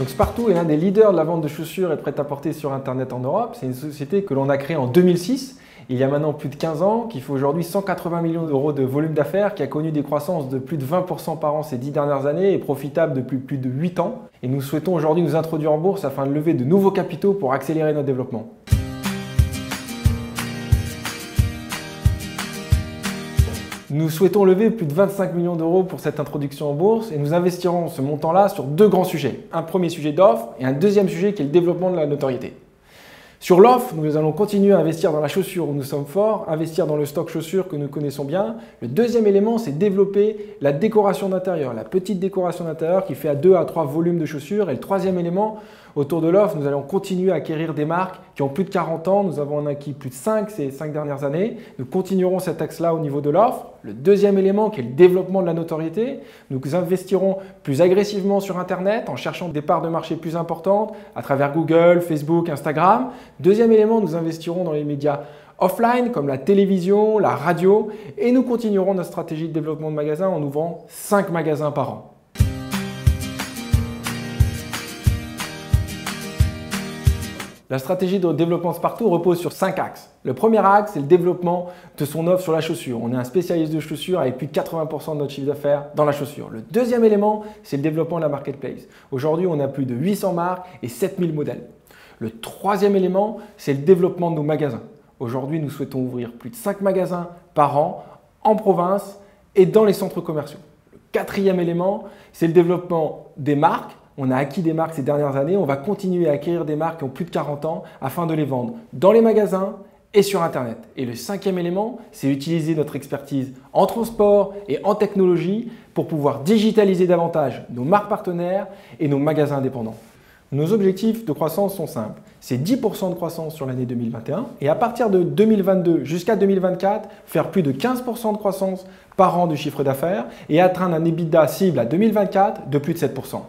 Donc Spartoo est l'un des leaders de la vente de chaussures et de prêt-à-porter sur Internet en Europe. C'est une société que l'on a créée en 2006, il y a maintenant plus de 15 ans, qui fait aujourd'hui 180 millions d'euros de volume d'affaires, qui a connu des croissances de plus de 20% par an ces 10 dernières années et profitable depuis plus de 8 ans. Et nous souhaitons aujourd'hui nous introduire en bourse afin de lever de nouveaux capitaux pour accélérer notre développement. Nous souhaitons lever plus de 25 millions d'euros pour cette introduction en bourse et nous investirons ce montant-là sur deux grands sujets. Un premier sujet d'offre et un deuxième sujet qui est le développement de la notoriété. Sur l'offre, nous allons continuer à investir dans la chaussure où nous sommes forts, investir dans le stock chaussures que nous connaissons bien. Le deuxième élément, c'est développer la décoration d'intérieur, la petite décoration d'intérieur qui fait à 2 à 3 volumes de chaussures. Et le troisième élément, autour de l'offre, nous allons continuer à acquérir des marques qui ont plus de 40 ans. Nous avons acquis plus de 5 ces 5 dernières années. Nous continuerons cet axe-là au niveau de l'offre. Le deuxième élément qui est le développement de la notoriété, nous investirons plus agressivement sur Internet en cherchant des parts de marché plus importantes à travers Google, Facebook, Instagram. Deuxième élément, nous investirons dans les médias offline comme la télévision, la radio et nous continuerons notre stratégie de développement de magasins en ouvrant 5 magasins par an. La stratégie de développement Spartoo repose sur 5 axes. Le premier axe, c'est le développement de son offre sur la chaussure. On est un spécialiste de chaussures avec plus de 80% de notre chiffre d'affaires dans la chaussure. Le deuxième élément, c'est le développement de la marketplace. Aujourd'hui, on a plus de 800 marques et 7000 modèles. Le troisième élément, c'est le développement de nos magasins. Aujourd'hui, nous souhaitons ouvrir plus de 5 magasins par an en province et dans les centres commerciaux. Le quatrième élément, c'est le développement des marques. On a acquis des marques ces dernières années, on va continuer à acquérir des marques qui ont plus de 40 ans afin de les vendre dans les magasins et sur Internet. Et le cinquième élément, c'est utiliser notre expertise en transport et en technologie pour pouvoir digitaliser davantage nos marques partenaires et nos magasins indépendants. Nos objectifs de croissance sont simples. C'est 10% de croissance sur l'année 2021 et à partir de 2022 jusqu'à 2024, faire plus de 15% de croissance par an du chiffre d'affaires et atteindre un EBITDA cible à 2024 de plus de 7%.